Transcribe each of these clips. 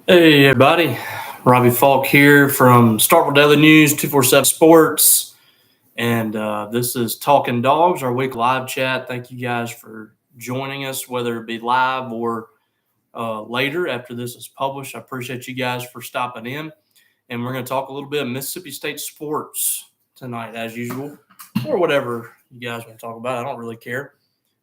Hey everybody, Robbie Falk here from Starkville Daily News 247 Sports, and this is Talkin Dawgs, our week live chat. Thank you guys for joining us, whether it be live or later after this is published. I appreciate you guys for stopping in, and we're going to talk a little bit of Mississippi State sports tonight, as usual, or whatever you guys want to talk about. I don't really care.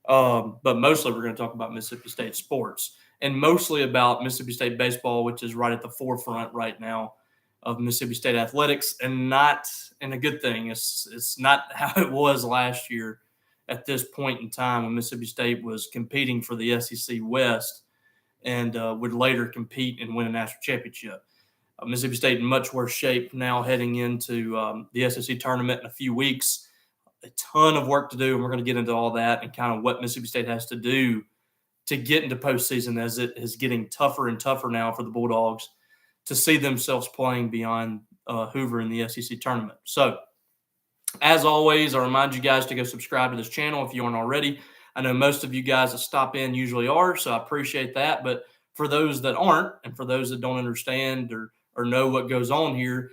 But mostly we're going to talk about Mississippi State sports and mostly about Mississippi State baseball, which is right at the forefront right now of Mississippi State athletics, and not and a good thing. It's not how it was last year at this point in time when Mississippi State was competing for the SEC West and would later compete and win a national championship. Mississippi State in much worse shape now heading into the SEC tournament in a few weeks. A ton of work to do, and we're going to get into all that and kind of what Mississippi State has to do to get into postseason, as it is getting tougher and tougher now for the Bulldogs to see themselves playing beyond Hoover in the SEC tournament. So, as always, I remind you guys to go subscribe to this channel if you aren't already. I know most of you guys that stop in usually are, so I appreciate that. But for those that aren't, and for those that don't understand or know what goes on here,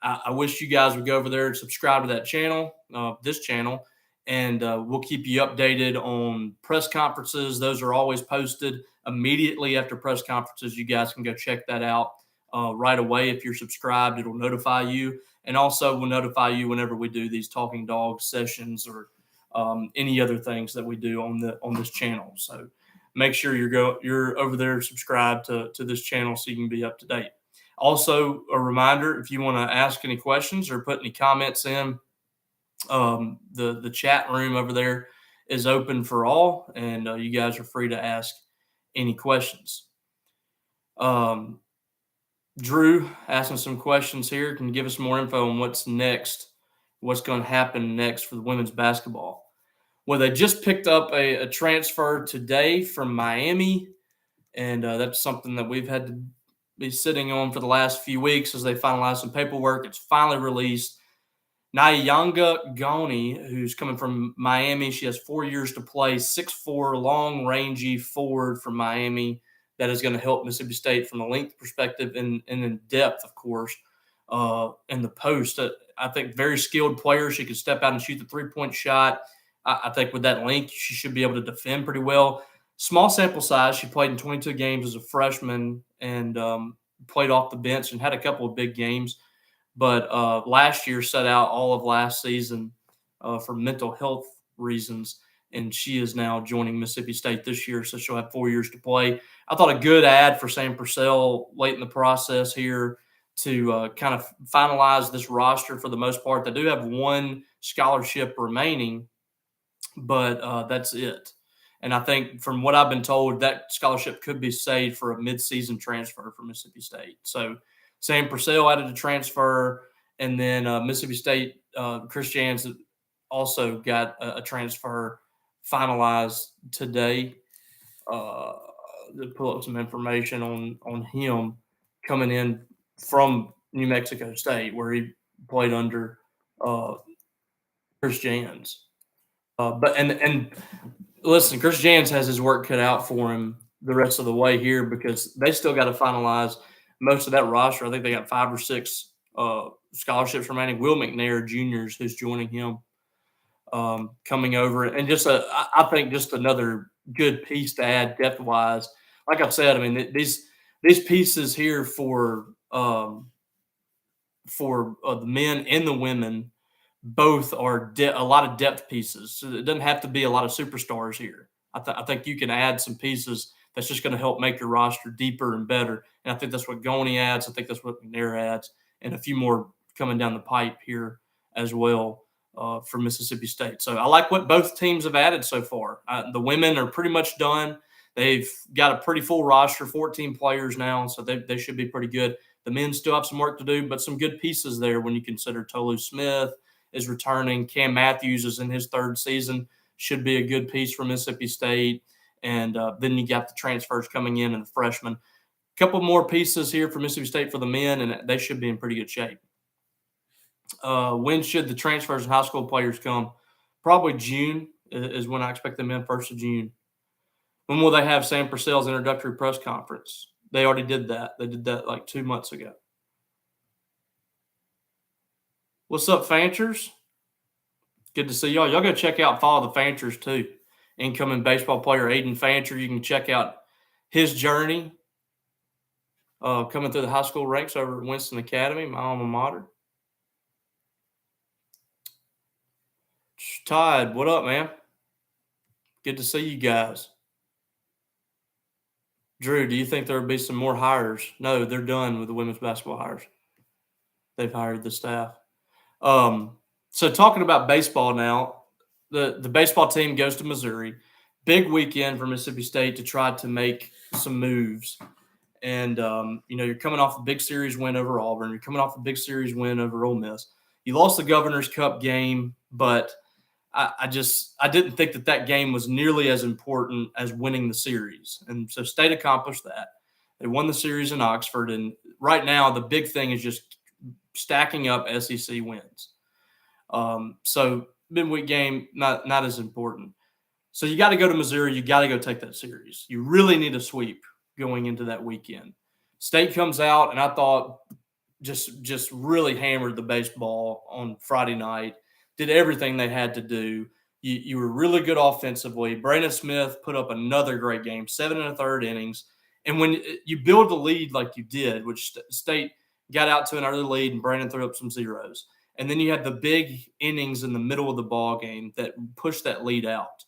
I wish you guys would go over there and subscribe to that channel, this channel, and we'll keep you updated on press conferences. Those are always posted immediately after press conferences. You guys can go check that out right away. If you're subscribed, it'll notify you, and also will notify you whenever we do these Talking Dawgs sessions or any other things that we do on this channel. So make sure you're over there subscribed to this channel so you can be up to date. Also, a reminder, if you want to ask any questions or put any comments in, the chat room over there is open for all, and you guys are free to ask any questions. Drew asking some questions here. Can you give us more info on what's next, what's going to happen next for the women's basketball? Well, they just picked up a transfer today from Miami, and that's something that we've had to be sitting on for the last few weeks as they finalize some paperwork. It's finally released. Nyanga Goni, who's coming from Miami, she has 4 years to play, 6'4", long, rangy forward from Miami that is going to help Mississippi State from a length perspective and in depth, of course, in the post. I think very skilled player. She can step out and shoot the three-point shot. I think with that length, she should be able to defend pretty well. Small sample size. She played in 22 games as a freshman and played off the bench and had a couple of big games. But last year set out all of last season for mental health reasons, and she is now joining Mississippi State this year, so she'll have 4 years to play. I thought a good ad for Sam Purcell late in the process here to kind of finalize this roster for the most part. They do have one scholarship remaining, but that's it. And I think from what I've been told, that scholarship could be saved for a midseason transfer for Mississippi State. So Sam Purcell added a transfer, and then Mississippi State, Chris Jans also got a transfer finalized today. To pull up some information on him coming in from New Mexico State, where he played under Chris Jans. But listen, Chris Jans has his work cut out for him the rest of the way here because they still got to finalize most of that roster. I think they got 5 or 6 scholarships remaining. Will McNair Jr.'s who's joining him coming over, and I think just another good piece to add depth wise. Like I've said, I mean these pieces here for the men and the women both are a lot of depth pieces. So it doesn't have to be a lot of superstars here. I think you can add some pieces that's just going to help make your roster deeper and better. And I think that's what Goni adds. I think that's what McNair adds, and a few more coming down the pipe here as well for Mississippi State. So I like what both teams have added so far. The women are pretty much done. They've got a pretty full roster, 14 players now, so they should be pretty good. The men still have some work to do, but some good pieces there when you consider Tolu Smith is returning. Cam Matthews is in his 3rd season, should be a good piece for Mississippi State. And then you got the transfers coming in and the freshmen. A couple more pieces here for Mississippi State for the men, and they should be in pretty good shape. When should the transfers and high school players come? Probably June is when I expect them in, 1st of June. When will they have Sam Purcell's introductory press conference? They already did that. They did that like 2 months ago. What's up, Fanchers? Good to see y'all. Y'all go check out, follow the Fanchers too. Incoming baseball player Aiden Fancher. You can check out his journey coming through the high school ranks over at Winston Academy, my alma mater. Todd, what up, man? Good to see you guys. Drew, do you think there will be some more hires? No, they're done with the women's basketball hires. They've hired the staff. So talking about baseball now, the baseball team goes to Missouri. Big weekend for Mississippi State to try to make some moves. And, you're coming off a big series win over Auburn. You're coming off a big series win over Ole Miss. You lost the Governor's Cup game, but I didn't think that game was nearly as important as winning the series. And so State accomplished that. They won the series in Oxford. And right now the big thing is just stacking up SEC wins. So midweek game, not as important. So you got to go to Missouri. You got to go take that series. You really need a sweep going into that weekend. State comes out, and I thought just really hammered the baseball on Friday night, did everything they had to do. You were really good offensively. Brandon Smith put up another great game, 7 1/3 innings. And when you build the lead like you did, which State got out to an early lead and Brandon threw up some zeros. And then you had the big innings in the middle of the ball game that pushed that lead out.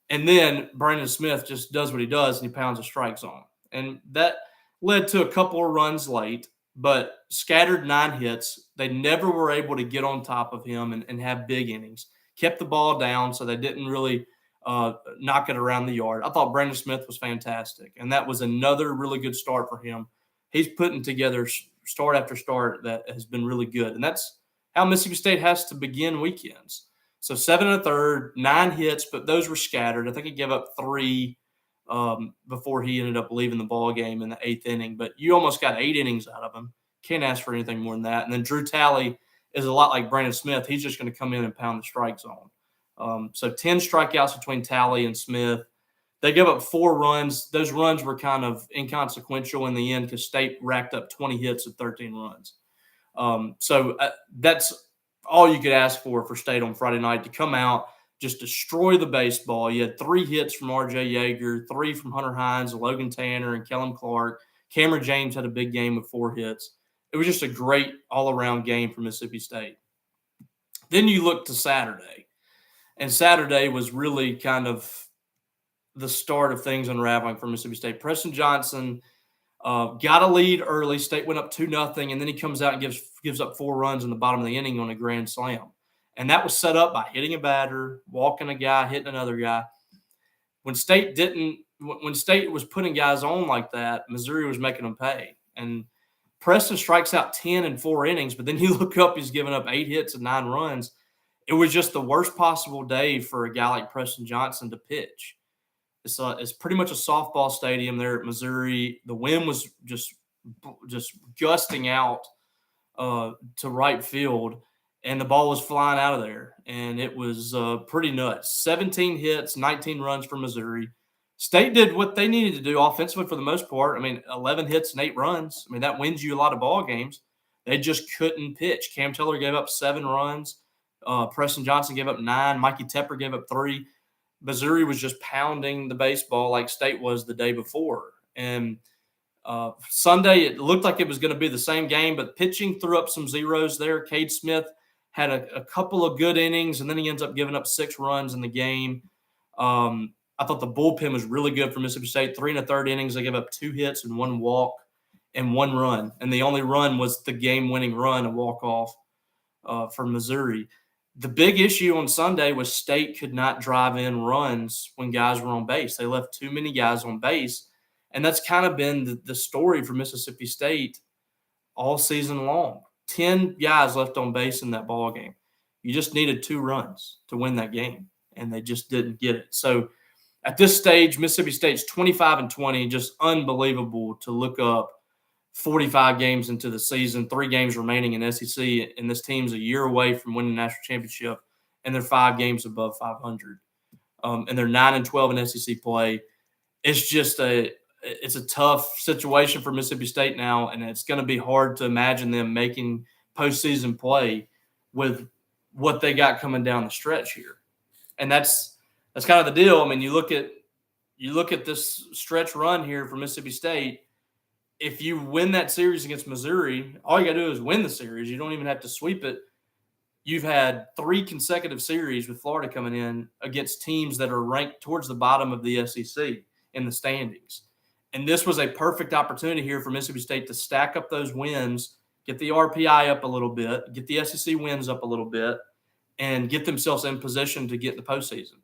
And then Brandon Smith just does what he does, and he pounds a strike zone. And that led to a couple of runs late, but scattered 9 hits. They never were able to get on top of him and have big innings. Kept the ball down, so they didn't really knock it around the yard. I thought Brandon Smith was fantastic, and that was another really good start for him. He's putting together start after start that has been really good, and that's how Mississippi State has to begin weekends. So 7 1/3, 9 hits, but those were scattered. I think he gave up 3 before he ended up leaving the ball game in the 8th inning. But you almost got 8 innings out of him. Can't ask for anything more than that. And then Drew Talley is a lot like Brandon Smith. He's just going to come in and pound the strike zone. So 10 strikeouts between Talley and Smith. They gave up 4 runs. Those runs were kind of inconsequential in the end because State racked up 20 hits and 13 runs. So that's all you could ask for State on Friday night, to come out, just destroy the baseball. You had 3 hits from R.J. Yeager, 3 from Hunter Hines, Logan Tanner, and Kellen Clark. Cameron James had a big game with 4 hits. It was just a great all-around game for Mississippi State. Then you look to Saturday, and Saturday was really kind of the start of things unraveling for Mississippi State. Preston Johnson got a lead early. State went up 2-0, and then he comes out and gives up 4 runs in the bottom of the inning on a grand slam. And that was set up by hitting a batter, walking a guy, hitting another guy. When State was putting guys on like that, Missouri was making them pay. And Preston strikes out 10 in 4 innings, but then you look up, he's given up 8 hits and 9 runs. It was just the worst possible day for a guy like Preston Johnson to pitch. It's pretty much a softball stadium there at Missouri. The wind was just gusting out to right field, and the ball was flying out of there, and it was pretty nuts. 17 hits, 19 runs for Missouri. State did what they needed to do offensively for the most part. I mean, 11 hits and 8 runs. I mean, that wins you a lot of ball games. They just couldn't pitch. Cam Taylor gave up 7 runs. Preston Johnson gave up 9. Mikey Tepper gave up 3. Missouri was just pounding the baseball like State was the day before. And Sunday, it looked like it was going to be the same game, but pitching threw up some zeros there. Cade Smith had a couple of good innings, and then he ends up giving up 6 runs in the game. I thought the bullpen was really good for Mississippi State. 3 1/3 innings, they gave up 2 hits and 1 walk and 1 run. And the only run was the game-winning run, a walk-off for Missouri. The big issue on Sunday was State could not drive in runs when guys were on base. They left too many guys on base, and that's kind of been the story for Mississippi State all season long. 10 guys left on base in that ball game. You just needed 2 runs to win that game, and they just didn't get it. So at this stage, Mississippi State's 25-20, just unbelievable to look up 45 games into the season, 3 games remaining in SEC, and this team's a year away from winning the national championship, and they're 5 games above 500. And they're 9-12 in SEC play. It's just it's a tough situation for Mississippi State now, and it's going to be hard to imagine them making postseason play with what they got coming down the stretch here. And that's kind of the deal. I mean, you look at this stretch run here for Mississippi State. If you win that series against Missouri, all you got to do is win the series. You don't even have to sweep it. You've had 3 consecutive series with Florida coming in against teams that are ranked towards the bottom of the SEC in the standings. And this was a perfect opportunity here for Mississippi State to stack up those wins, get the RPI up a little bit, get the SEC wins up a little bit, and get themselves in position to get the postseason.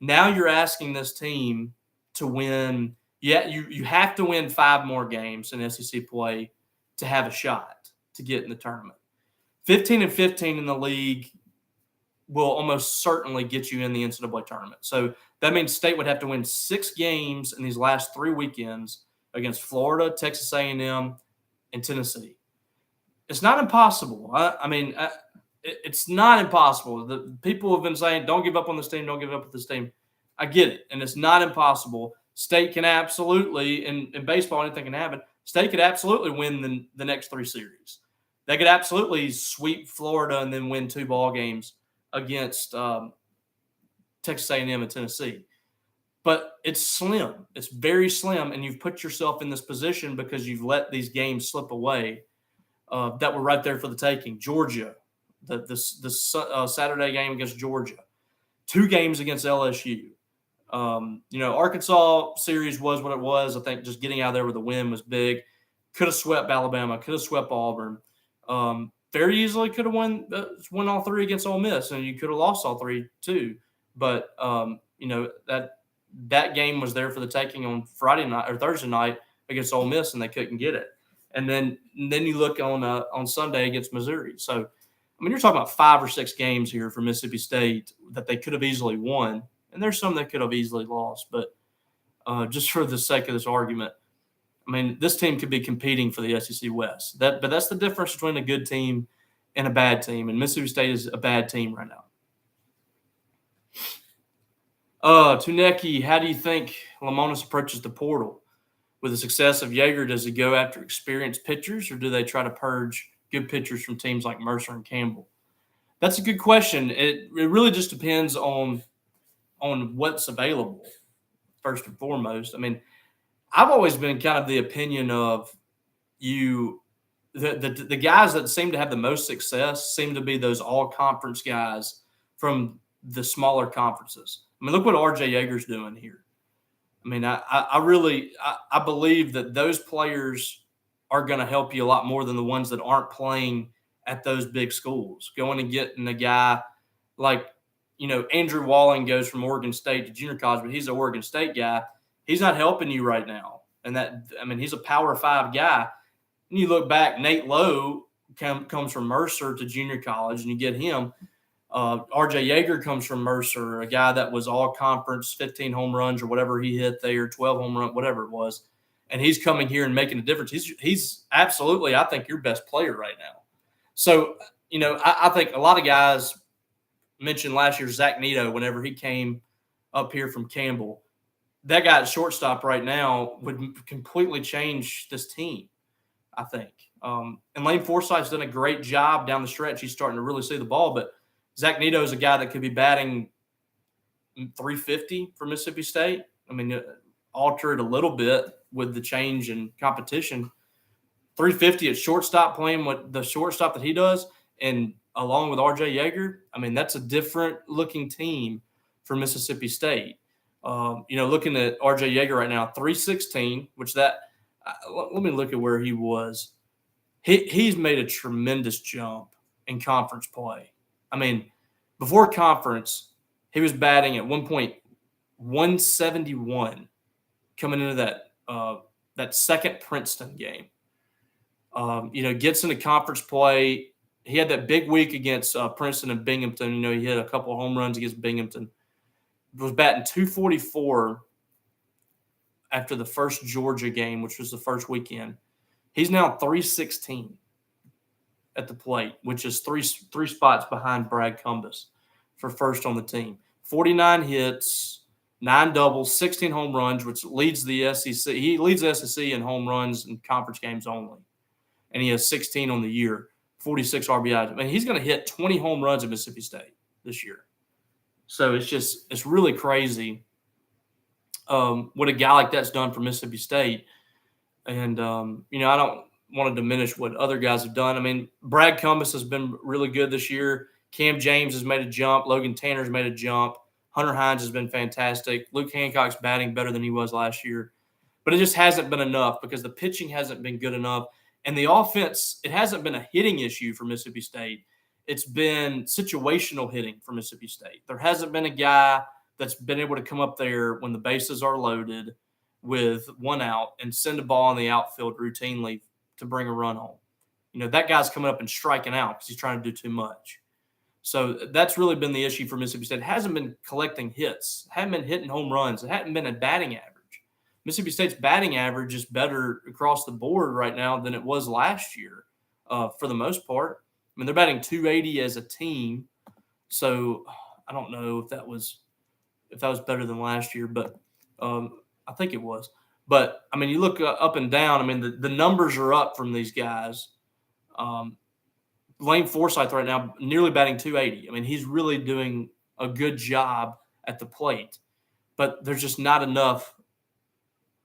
Now you're asking this team to win. Yeah, you have to win 5 more games in SEC play to have a shot to get in the tournament. 15-15 in the league will almost certainly get you in the NCAA tournament. So that means State would have to win 6 games in these last 3 weekends against Florida, Texas A&M, and Tennessee. It's not impossible. It's not impossible. The people have been saying, don't give up on this team, don't give up on this team. I get it, and it's not impossible. State can absolutely, in baseball, anything can happen. State could absolutely win the next 3 series. They could absolutely sweep Florida and then win 2 ball games against Texas A&M and Tennessee. But it's slim. It's very slim, and you've put yourself in this position because you've let these games slip away that were right there for the taking. Georgia, the Saturday game against Georgia. 2 games against LSU. Arkansas series was what it was. I think just getting out of there with a win was big. Could have swept Alabama. Could have swept Auburn. Very easily could have won all 3 against Ole Miss, and you could have lost all 3 too. But that game was there for the taking on Friday night or Thursday night against Ole Miss, and they couldn't get it. And then you look on Sunday against Missouri. So, I mean, you're talking about 5 or 6 games here for Mississippi State that they could have easily won. And there's some that could have easily lost. But just for the sake of this argument, I mean, this team could be competing for the SEC West. But that's the difference between a good team and a bad team. And Mississippi State is a bad team right now. Tuneki, how do you think Lamonis approaches the portal? With the success of Yeager, does he go after experienced pitchers, or do they try to purge good pitchers from teams like Mercer and Campbell? That's a good question. It really just depends on what's available, first and foremost. I mean, I've always been kind of the opinion of the guys that seem to have the most success seem to be those all-conference guys from the smaller conferences. I mean, look what R.J. Yeager's doing here. I mean, I really believe that those players are going to help you a lot more than the ones that aren't playing at those big schools. Going and getting a guy like, Andrew Walling goes from Oregon State to junior college, but he's an Oregon State guy. He's not helping you right now. And he's a Power 5 guy. And you look back, Nate Lowe comes from Mercer to junior college, and you get him. R.J. Yeager comes from Mercer, a guy that was all conference, 15 home runs or whatever he hit there, 12 home runs, whatever it was. And he's coming here and making a difference. He's absolutely, I think, your best player right now. So, I think a lot of guys mentioned last year Zach Nito whenever he came up here from Campbell. That guy at shortstop right now would completely change this team, I think. And Lane Forsythe's done a great job down the stretch. He's starting to really see the ball, but Zach Nito is a guy that could be batting 350 for Mississippi State. I mean, alter it a little bit with the change in competition. 350 at shortstop, playing what the shortstop that he does, and along with R.J. Yeager, I mean, that's a different-looking team for Mississippi State. Looking at R.J. Yeager right now, 316, which let me look at where he was. He's made a tremendous jump in conference play. I mean, before conference, he was batting at one point 171 coming into that second Princeton game. Gets into conference play. He had that big week against Princeton and Binghamton. He hit a couple of home runs against Binghamton. Was batting 244 after the first Georgia game, which was the first weekend. He's now 316 at the plate, which is three spots behind Brad Cumbas for first on the team. 49 hits, 9 doubles, 16 home runs, which leads the SEC. He leads the SEC in home runs in conference games only. And he has 16 on the year, 46 RBIs. I mean, he's going to hit 20 home runs at Mississippi State this year. So it's really crazy what a guy like that's done for Mississippi State. And, I don't want to diminish what other guys have done. I mean, Brad Cumbas has been really good this year. Cam James has made a jump. Logan Tanner's made a jump. Hunter Hines has been fantastic. Luke Hancock's batting better than he was last year. But it just hasn't been enough because the pitching hasn't been good enough. And the offense, it hasn't been a hitting issue for Mississippi State. It's been situational hitting for Mississippi State. There hasn't been a guy that's been able to come up there when the bases are loaded with one out and send a ball in the outfield routinely to bring a run home. That guy's coming up and striking out because he's trying to do too much. So that's really been the issue for Mississippi State. It hasn't been collecting hits, hasn't been hitting home runs. It hasn't been a batting average. Mississippi State's batting average is better across the board right now than it was last year for the most part. I mean, they're batting 280 as a team. So I don't know if that was better than last year, but I think it was. But, I mean, you look up and down. I mean, the numbers are up from these guys. Lane Forsythe right now nearly batting 280. I mean, he's really doing a good job at the plate. But there's just not enough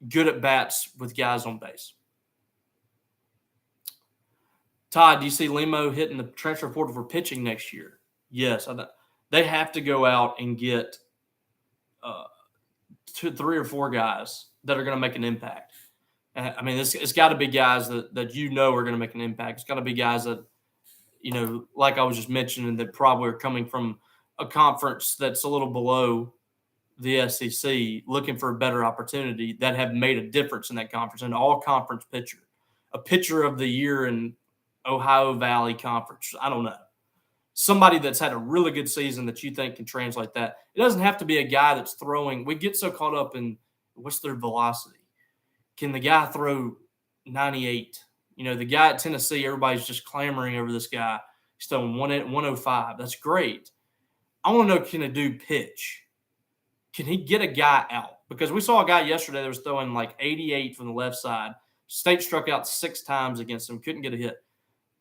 good at bats with guys on base. Todd, do you see Limo hitting the transfer portal for pitching next year? Yes. They have to go out and get 2, 3, or 4 guys that are going to make an impact. I mean, it's got to be guys that are going to make an impact. It's got to be guys that, like I was just mentioning, that probably are coming from a conference that's a little below the SEC, looking for a better opportunity, that have made a difference in that conference. An all-conference pitcher, a pitcher of the year in Ohio Valley Conference. I don't know. Somebody that's had a really good season that you think can translate that. It doesn't have to be a guy that's throwing. We get so caught up in what's their velocity. Can the guy throw 98? The guy at Tennessee, everybody's just clamoring over this guy. He's throwing 105. That's great. I want to know, can a dude pitch? Can he get a guy out? Because we saw a guy yesterday that was throwing like 88 from the left side. State struck out 6 times against him, couldn't get a hit.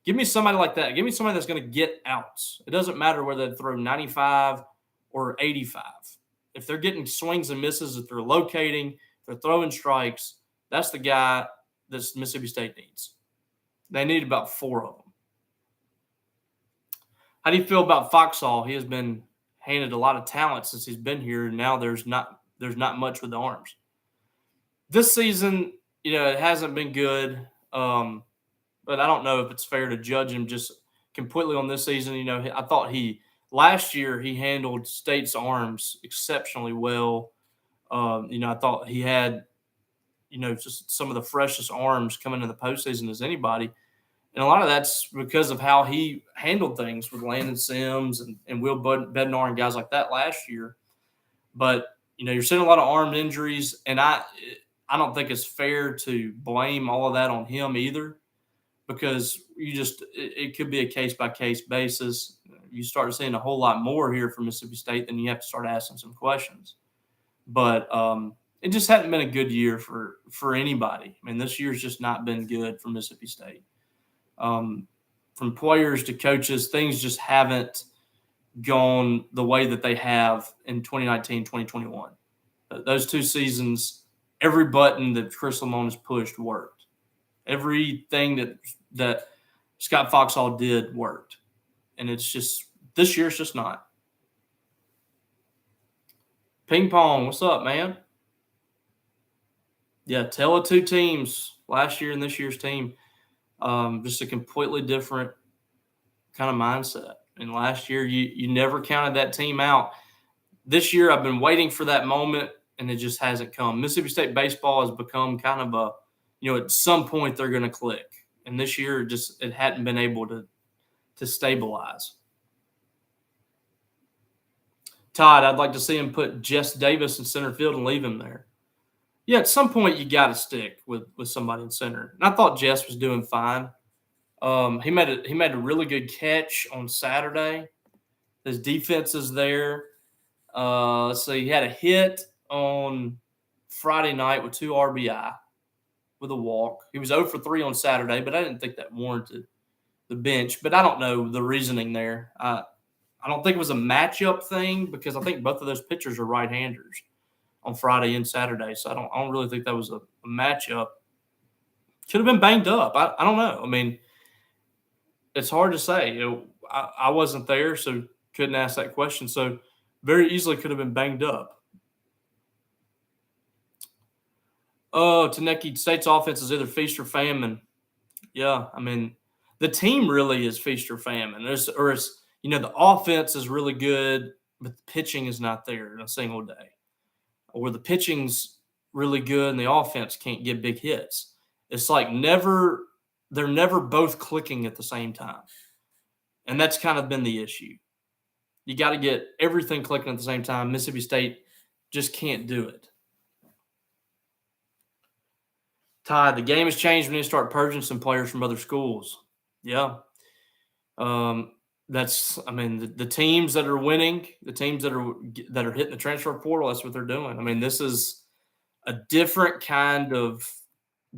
Give me somebody like that. Give me somebody that's going to get outs. It doesn't matter whether they throw 95 or 85. If they're getting swings and misses, if they're locating, if they're throwing strikes, that's the guy that Mississippi State needs. They need about 4 of them. How do you feel about Foxall? He has been handed a lot of talent since he's been here, and now there's not much with the arms. This season, it hasn't been good, but I don't know if it's fair to judge him just completely on this season. I thought last year he handled State's arms exceptionally well. I thought he had, just some of the freshest arms coming in the postseason as anybody. And a lot of that's because of how he handled things with Landon Sims and Will Bednar and guys like that last year. But, you're seeing a lot of arm injuries, and I don't think it's fair to blame all of that on him either, because it could be a case-by-case basis. You start seeing a whole lot more here from Mississippi State, then you have to start asking some questions. But it just hadn't been a good year for anybody. I mean, this year's just not been good for Mississippi State. From players to coaches, things just haven't gone the way that they have in 2019, 2021. Those 2 seasons, every button that Chris Lamone has pushed worked. Everything that Scott Foxall did worked. And it's just, this year's just not. Ping Pong, what's up, man? Yeah, tell of 2 teams, last year and this year's team. Just a completely different kind of mindset. And last year, you never counted that team out. This year, I've been waiting for that moment, and it just hasn't come. Mississippi State baseball has become kind of at some point they're going to click. And this year, it hadn't been able to stabilize. Todd, I'd like to see him put Jess Davis in center field and leave him there. Yeah, at some point you got to stick with somebody in center. And I thought Jess was doing fine. He made a really good catch on Saturday. His defense is there. So he had a hit on Friday night with 2 RBI with a walk. He was 0 for 3 on Saturday, but I didn't think that warranted the bench. But I don't know the reasoning there. I don't think it was a matchup thing because I think both of those pitchers are right-handers on Friday and Saturday. So I don't really think that was a matchup. Could have been banged up. I don't know. I mean, it's hard to say. I wasn't there, so couldn't ask that question. So very easily could have been banged up. Taneki State's offense is either feast or famine. Yeah, I mean, the team really is feast or famine. The offense is really good, but the pitching is not there in a single day. Or the pitching's really good and the offense can't get big hits. It's like they're never both clicking at the same time. And that's kind of been the issue. You got to get everything clicking at the same time. Mississippi State just can't do it. Ty, the game has changed when you start purging some players from other schools. Yeah. The teams that are winning, the teams that are hitting the transfer portal, that's what they're doing. I mean, this is a different kind of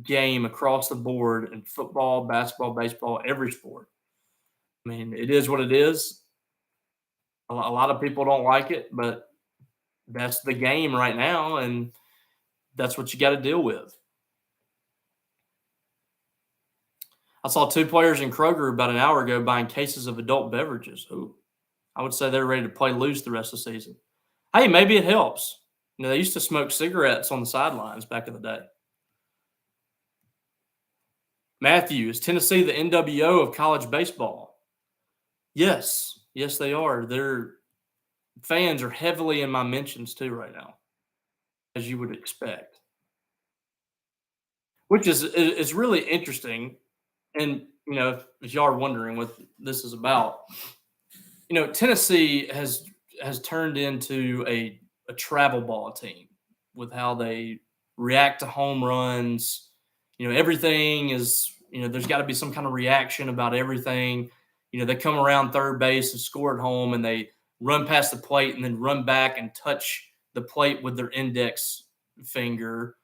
game across the board in football, basketball, baseball, every sport. I mean, it is what it is. A lot of people don't like it, but that's the game right now, and that's what you got to deal with. I saw 2 players in Kroger about an hour ago buying cases of adult beverages. Ooh, I would say they're ready to play loose the rest of the season. Hey, maybe it helps. They used to smoke cigarettes on the sidelines back in the day. Matthew, is Tennessee the NWO of college baseball? Yes, they are. Their fans are heavily in my mentions too right now, as you would expect. Which is really interesting. And, if y'all are wondering what this is about, Tennessee has turned into a travel ball team with how they react to home runs. Everything is, there's got to be some kind of reaction about everything. They come around third base and score at home, and they run past the plate and then run back and touch the plate with their index finger.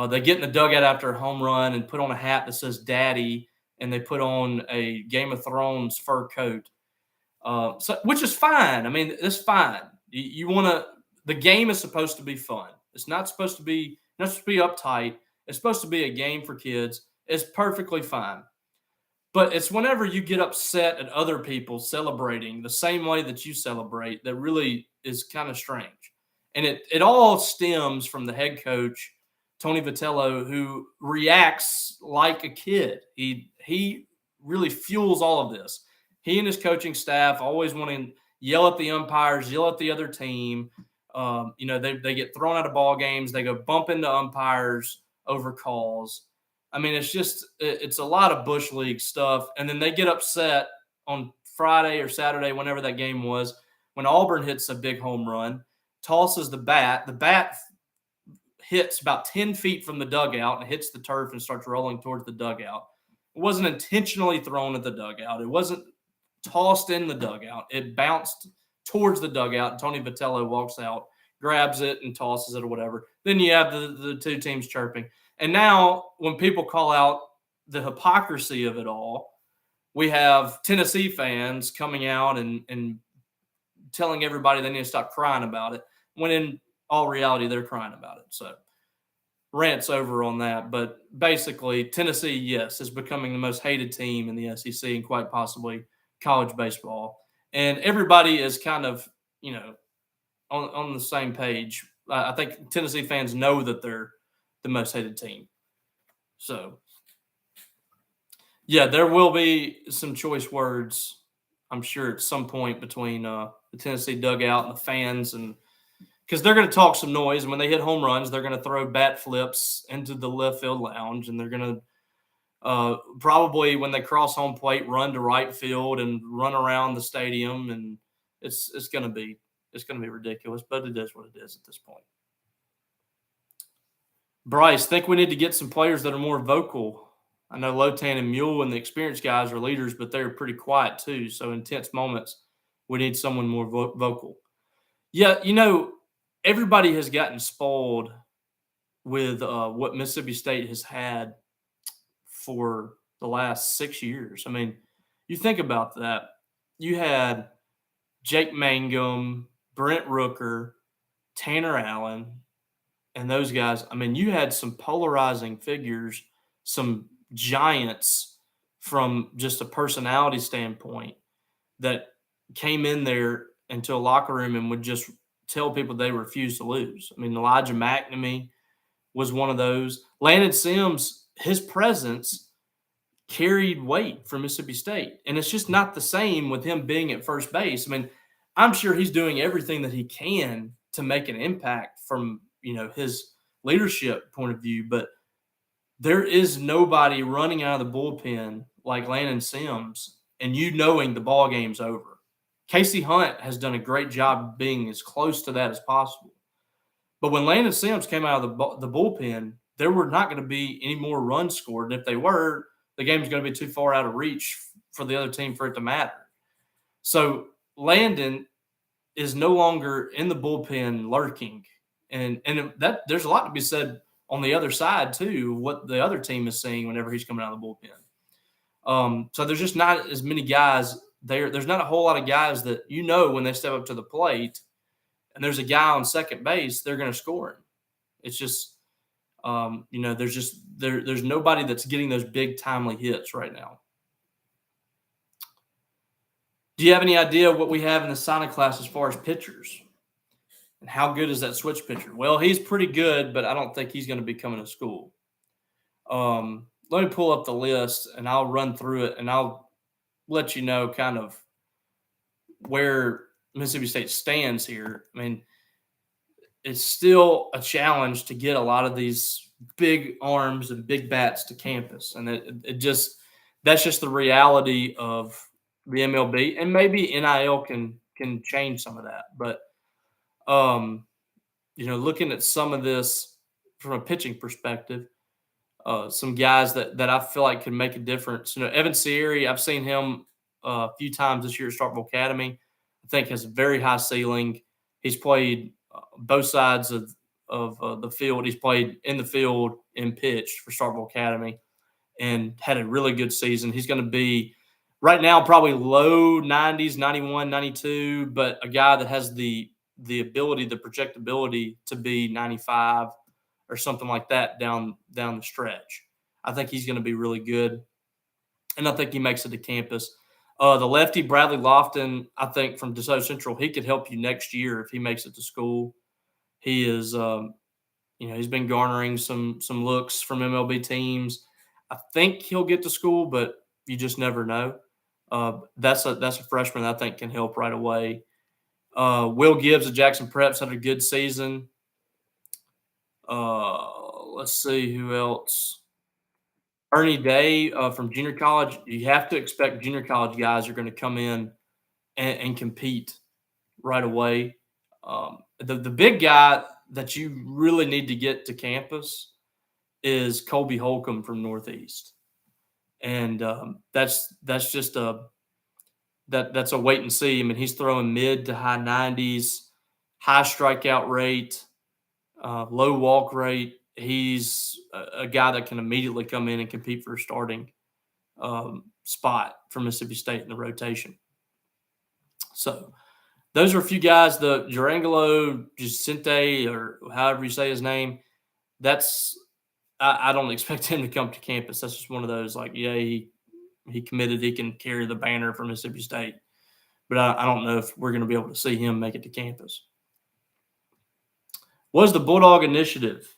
They get in the dugout after a home run and put on a hat that says Daddy, and they put on a Game of Thrones fur coat, which is fine. I mean, it's fine. You want to – the game is supposed to be fun. It's not supposed to be uptight. It's supposed to be a game for kids. It's perfectly fine. But it's whenever you get upset at other people celebrating the same way that you celebrate that really is kind of strange. And it all stems from the head coach, Tony Vitello, who reacts like a kid. He really fuels all of this. He and his coaching staff always want to yell at the umpires, yell at the other team. They get thrown out of ball games. They go bump into umpires over calls. I mean, it's a lot of Bush League stuff. And then they get upset on Friday or Saturday, whenever that game was, when Auburn hits a big home run, tosses the bat. The bat hits about 10 feet from the dugout and hits the turf and starts rolling towards the dugout. It wasn't intentionally thrown at the dugout. It wasn't tossed in the dugout. It bounced towards the dugout, and Tony Vitello walks out, grabs it, and tosses it or whatever. Then you have the two teams chirping. And now when people call out the hypocrisy of it all, we have Tennessee fans coming out and telling everybody they need to stop crying about it, when in all reality, they're crying about it. So rant's over on that. But basically, Tennessee, yes, is becoming the most hated team in the SEC and quite possibly college baseball. And everybody is kind of, on the same page. I think Tennessee fans know that they're the most hated team. So, yeah, there will be some choice words, I'm sure, at some point between the Tennessee dugout and the fans, and because they're going to talk some noise. And when they hit home runs, they're going to throw bat flips into the left field lounge, and they're going to probably, when they cross home plate, run to right field and run around the stadium, and it's going to be ridiculous, but it is what it is at this point. Bryce, think we need to get some players that are more vocal. I know Lotan and Mule and the experienced guys are leaders, but they're pretty quiet too. So in tense moments, we need someone more vocal. Yeah, everybody has gotten spoiled with what Mississippi State has had for the last 6 years. I mean, you think about that. You had Jake Mangum, Brent Rooker, Tanner Allen, and those guys. I mean, you had some polarizing figures, some giants from just a personality standpoint that came in there into a locker room and would just tell people they refuse to lose. I mean, Elijah McNamee was one of those. Landon Sims, his presence carried weight for Mississippi State. And it's just not the same with him being at first base. I mean, I'm sure he's doing everything that he can to make an impact from, his leadership point of view, but there is nobody running out of the bullpen like Landon Sims and knowing the ball game's over. Casey Hunt has done a great job being as close to that as possible. But when Landon Sims came out of the bullpen, there were not going to be any more runs scored. And if they were, the game's going to be too far out of reach for the other team for it to matter. So Landon is no longer in the bullpen lurking. And that there's a lot to be said on the other side, too, what the other team is seeing whenever he's coming out of the bullpen. So there's just not as many guys there. There's not a whole lot of guys that when they step up to the plate and there's a guy on second base, they're going to score him. It's just, there's nobody that's getting those big timely hits right now. Do you have any idea what we have in the signing class as far as pitchers? And how good is that switch pitcher? Well, he's pretty good, but I don't think he's going to be coming to school. Let me pull up the list, and I'll run through it, and I'll let you know kind of where Mississippi State stands here. I mean, it's still a challenge to get a lot of these big arms and big bats to campus, and that's just the reality of the MLB, and maybe NIL can change some of that. But looking at some of this from a pitching perspective, some guys that I feel like can make a difference. Evan Sierra, I've seen him a few times this year at Starkville Academy. I think has a very high ceiling. He's played both sides of the field. He's played in the field and pitched for Starkville Academy and had a really good season. He's going to be right now probably low 90s, 91, 92, but a guy that has the ability, the projectability to be 95 or something like that down the stretch. I think he's going to be really good, and I think he makes it to campus. The lefty, Bradley Lofton, I think from DeSoto Central, he could help you next year if he makes it to school. He is, he's been garnering some looks from MLB teams. I think he'll get to school, but you just never know. That's a freshman that I think can help right away. Will Gibbs of Jackson Preps had a good season. Let's see who else. Ernie Day from junior college. You have to expect junior college guys are going to come in and compete right away. The big guy that you really need to get to campus is Colby Holcomb from Northeast, and that's just that's a wait and see. I mean, he's throwing mid to high 90s, high strikeout rate, low walk rate. He's a guy that can immediately come in and compete for a starting spot for Mississippi State in the rotation. So those are a few guys. The Durangelo Jacinte, or however you say his name, I don't expect him to come to campus. That's just one of those he committed. He can carry the banner for Mississippi State. But I don't know if we're going to be able to see him make it to campus. What is the Bulldog Initiative?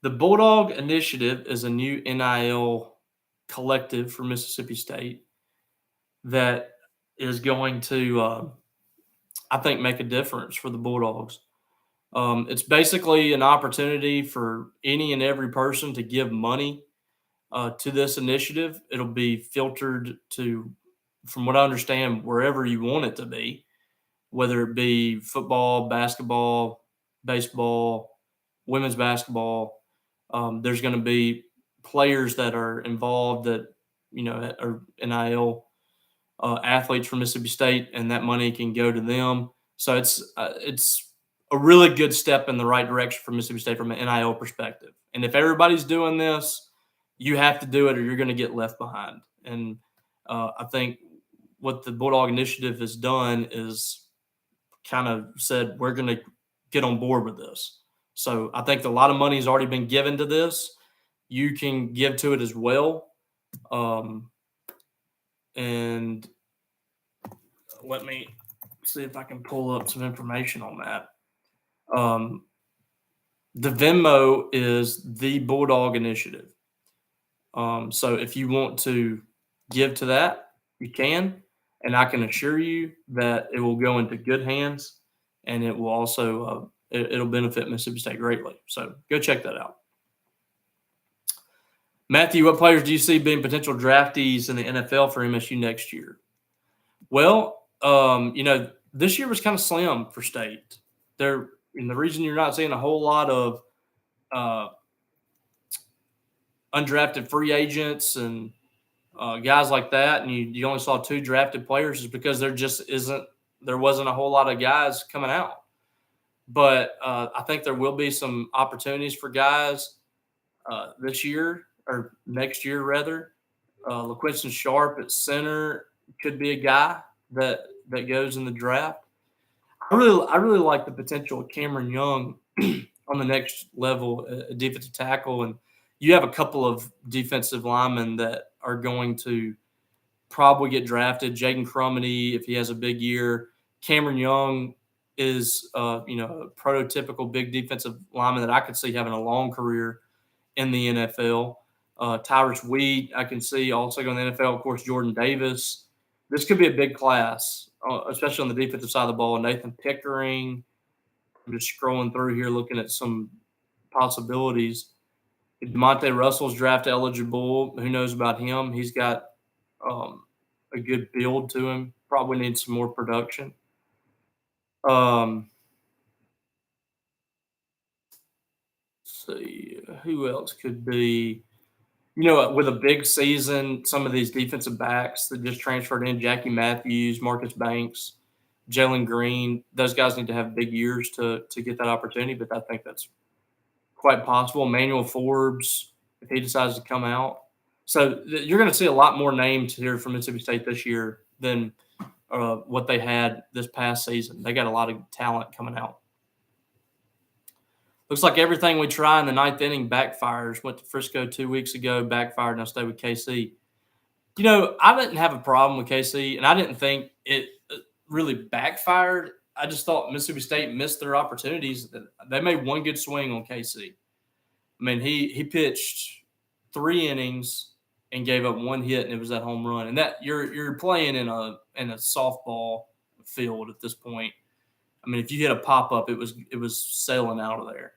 The Bulldog Initiative is a new NIL collective for Mississippi State that is going to, I think, make a difference for the Bulldogs. It's basically an opportunity for any and every person to give money to this initiative. It'll be filtered to, from what I understand, wherever you want it to be, whether it be football, basketball, baseball, women's basketball. There's going to be players that are involved that, are NIL athletes from Mississippi State, and that money can go to them. So it's a really good step in the right direction for Mississippi State from an NIL perspective. And if everybody's doing this, you have to do it or you're going to get left behind. And I think what the Bulldog Initiative has done is kind of said, we're going to get on board with this. So I think a lot of money has already been given to this. You can give to it as well. And let me see if I can pull up some information on that. The Venmo is the Bulldog Initiative. So if you want to give to that, you can. And I can assure you that it will go into good hands and it will also it'll benefit Mississippi State greatly. So go check that out. Matthew, what players do you see being potential draftees in the NFL for MSU next year? Well, this year was kind of slim for State. And the reason you're not seeing a whole lot of undrafted free agents and guys like that, and you only saw 2 drafted players, is because there wasn't a whole lot of guys coming out. But I think there will be some opportunities for guys this year or next year rather. LaQuiston Sharp at center could be a guy that goes in the draft. I really like the potential of Cameron Young on the next level, defensive tackle, and you have a couple of defensive linemen that are going to probably get drafted. Jaden Crumity, if he has a big year. Cameron Young is a prototypical big defensive lineman that I could see having a long career in the NFL. Tyrus Wheat, I can see also going to the NFL. Of course, Jordan Davis. This could be a big class, especially on the defensive side of the ball. Nathan Pickering. I'm just scrolling through here, looking at some possibilities. DeMonte Russell's draft eligible. Who knows about him? He's got a good build to him. Probably needs some more production. Let's see who else could be. With a big season, some of these defensive backs that just transferred in, Jackie Matthews, Marcus Banks, Jalen Green, those guys need to have big years to get that opportunity, but I think that's quite possible. Emmanuel Forbes, if he decides to come out. So you're going to see a lot more names here from Mississippi State this year than what they had this past season. They got a lot of talent coming out. Looks like everything we try in the 9th inning backfires. Went to Frisco 2 weeks ago, backfired, and I stayed with KC. I didn't have a problem with KC, and I didn't think it really backfired. I just thought Mississippi State missed their opportunities. They made one good swing on KC. I mean, he pitched 3 innings and gave up 1 hit, and it was that home run. And that you're playing in a softball field at this point. I mean, if you hit a pop up, it was sailing out of there.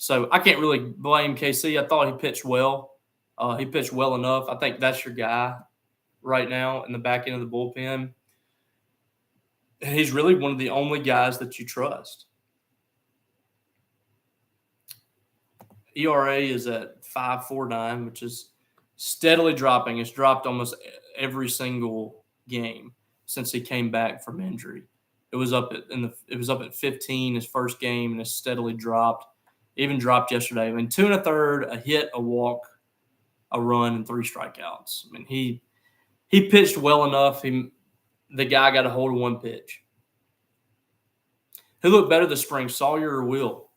So I can't really blame KC. I thought he pitched well. He pitched well enough. I think that's your guy right now in the back end of the bullpen. And he's really one of the only guys that you trust. ERA is at 5.49, which is steadily dropping. It's dropped almost every single game since he came back from injury. It was up at 15 his first game, and it's steadily dropped. Even dropped yesterday. I mean, 2 1/3, a hit, a walk, a run, and 3 strikeouts. I mean, he pitched well enough. The guy got a hold of 1 pitch. Who looked better this spring, Sawyer or Will?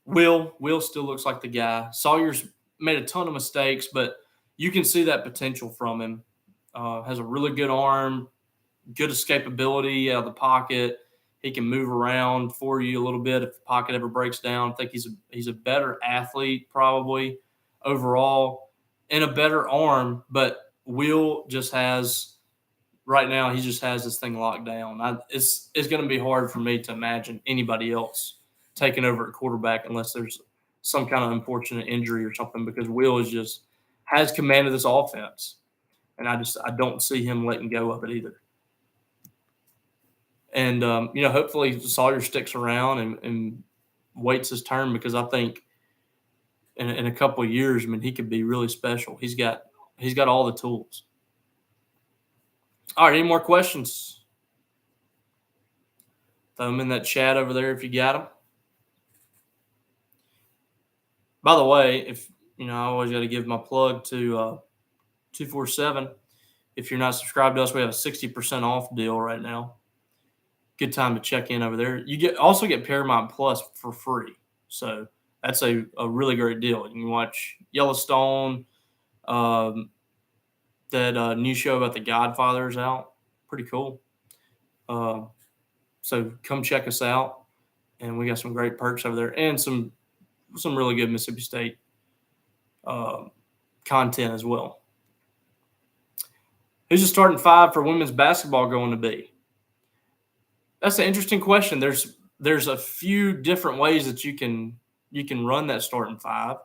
Will still looks like the guy. Sawyer's made a ton of mistakes, but you can see that potential from him. Has a really good arm, good escapability out of the pocket. He can move around for you a little bit if the pocket ever breaks down. I think he's a better athlete probably overall and a better arm, but Will just has right now he just has this thing locked down. It's going to be hard for me to imagine anybody else taking over at quarterback unless there's some kind of unfortunate injury or something, because Will has command of this offense, and I don't see him letting go of it either. And, hopefully Sawyer sticks around and waits his turn, because I think in a couple of years, I mean, he could be really special. He's got all the tools. All right, any more questions? Throw them in that chat over there if you got them. By the way, if I always got to give my plug to 247. If you're not subscribed to us, we have a 60% off deal right now. Good time to check in over there. You also get Paramount Plus for free, so that's a really great deal. You can watch Yellowstone. That new show about the Godfather's out. Pretty cool. So come check us out, and we got some great perks over there, and some really good Mississippi State content as well. Who's the starting five for women's basketball going to be? That's an interesting question. There's a few different ways that you can run that starting five.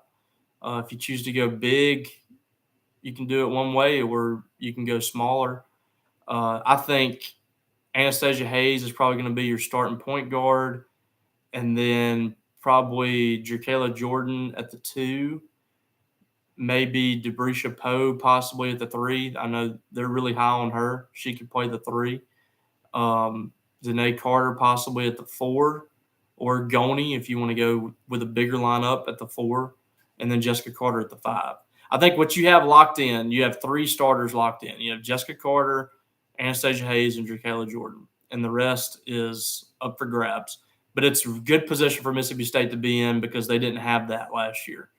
If you choose to go big, you can do it one way, or you can go smaller. I think Anastasia Hayes is probably going to be your starting point guard, and then probably Jerkayla Jordan at the 2, maybe Debrisha Poe possibly at the 3. I know they're really high on her. She could play the 3. Danae Carter possibly at the 4, or Goni if you want to go with a bigger lineup at the 4, and then Jessica Carter at the 5. I think what you have locked in, you have 3 starters locked in. You have Jessica Carter, Anastasia Hayes, and Jerkayla Jordan, and the rest is up for grabs. But it's a good position for Mississippi State to be in because they didn't have that last year.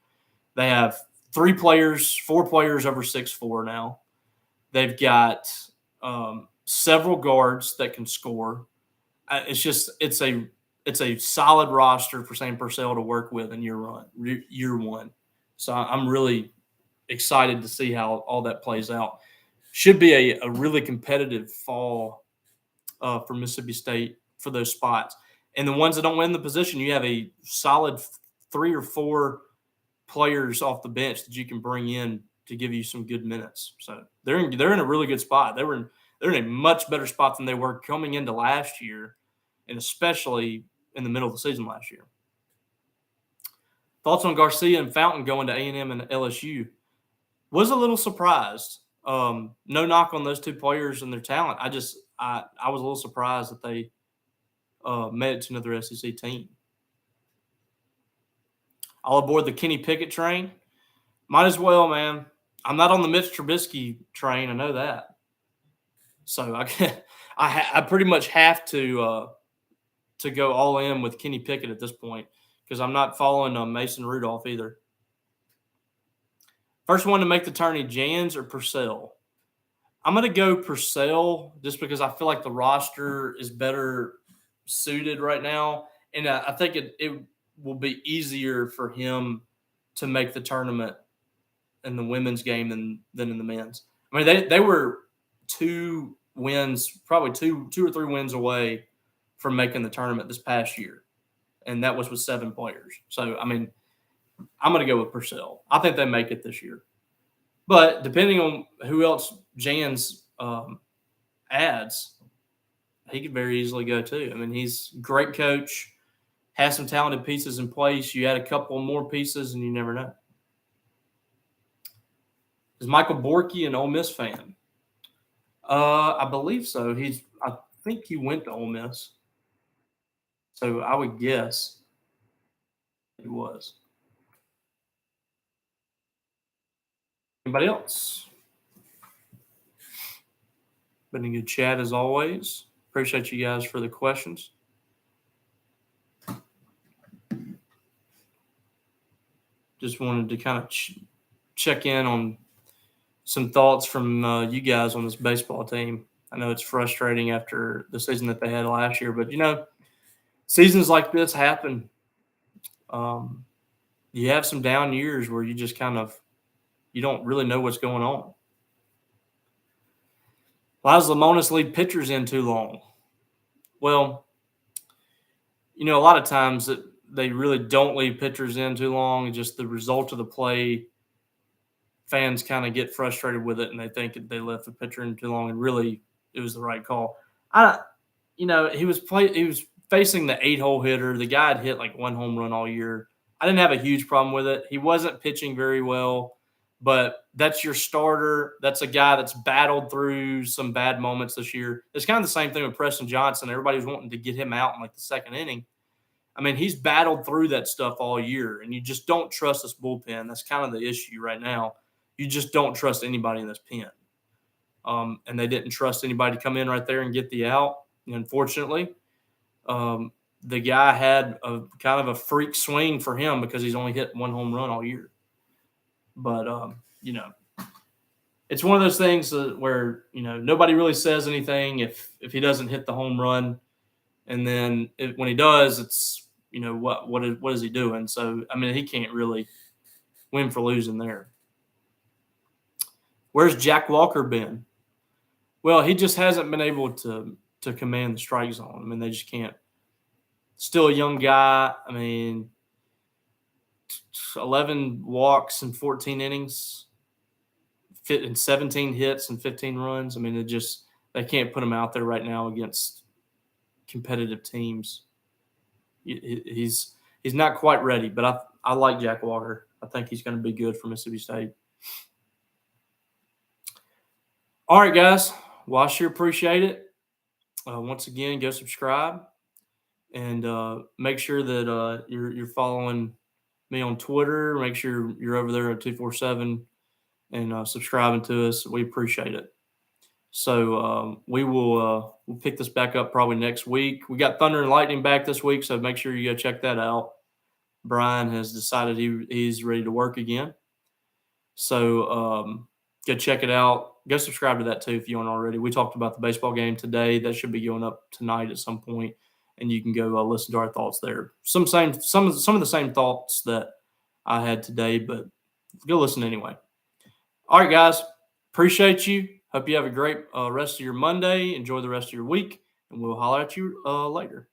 They have 4 players over 6'4" now. They've got several guards that can score. It's a solid roster for Sam Purcell to work with in year one. So I'm really excited to see how all that plays out. Should be a really competitive fall for Mississippi State for those spots. And the ones that don't win the position, you have a solid 3 or 4 players off the bench that you can bring in to give you some good minutes. So they're in a really good spot. They're in a much better spot than they were coming into last year, and especially in the middle of the season last year. Thoughts on Garcia and Fountain going to A&M and LSU? Was a little surprised. No knock on those 2 players and their talent. I was a little surprised that they made it to another SEC team. All aboard the Kenny Pickett train. Might as well, man. I'm not on the Mitch Trubisky train. I know that. So I pretty much have to go all in with Kenny Pickett at this point because I'm not following Mason Rudolph either. First one to make the tourney, Jans or Purcell? I'm going to go Purcell just because I feel like the roster is better suited right now, and I think it will be easier for him to make the tournament in the women's game than in the men's. I mean, they were 2 wins, probably two or 3 wins away from making the tournament this past year, and that was with 7 players. So, I mean, I'm going to go with Purcell. I think they make it this year. But depending on who else Jans adds, he could very easily go too. I mean, he's a great coach, has some talented pieces in place. You add a couple more pieces, and you never know. Is Michael Borky an Ole Miss fan? I believe so. I think he went to Ole Miss. So I would guess he was. Anybody else? Been a good chat as always. Appreciate you guys for the questions. Just wanted to kind of check in on some thoughts from you guys on this baseball team. I know it's frustrating after the season that they had last year, but, seasons like this happen. You have some down years where you just you don't really know what's going on. Why does Lamonis leave pitchers in too long? Well, a lot of times that they really don't leave pitchers in too long. Just the result of the play, fans kind of get frustrated with it, and they think that they left the pitcher in too long, and really it was the right call. He was facing the 8-hole hitter. The guy had hit like 1 home run all year. I didn't have a huge problem with it. He wasn't pitching very well, but that's your starter. That's a guy that's battled through some bad moments this year. It's kind of the same thing with Preston Johnson. Everybody was wanting to get him out in like the 2nd inning. I mean, he's battled through that stuff all year, and you just don't trust this bullpen. That's kind of the issue right now. You just don't trust anybody in this pen. And they didn't trust anybody to come in right there and get the out. And unfortunately, the guy had a kind of a freak swing for him because he's only hit one home run all year. But, it's one of those things where, nobody really says anything if he doesn't hit the home run. And then when he does, it's, what is he doing? So, I mean, he can't really win for losing there. Where's Jack Walker been? Well, he just hasn't been able to command the strike zone. I mean, they just can't. Still a young guy. I mean, 11 walks in 14 innings, 17 hits and 15 runs. I mean, they can't put him out there right now against competitive teams. He's not quite ready, but I like Jack Walker. I think he's going to be good for Mississippi State. All right, guys. Well, I sure appreciate it. Once again, go subscribe and make sure that you're following me on Twitter. Make sure you're over there at 247 and subscribing to us. We appreciate it. So we'll pick this back up probably next week. We got Thunder and Lightning back this week, so make sure you go check that out. Brian has decided he's ready to work again. So go check it out. Go subscribe to that too if you aren't already. We talked about the baseball game today. That should be going up tonight at some point, and you can go listen to our thoughts there. Some of the same thoughts that I had today, but go listen anyway. All right, guys. Appreciate you. Hope you have a great rest of your Monday. Enjoy the rest of your week, and we'll holler at you later.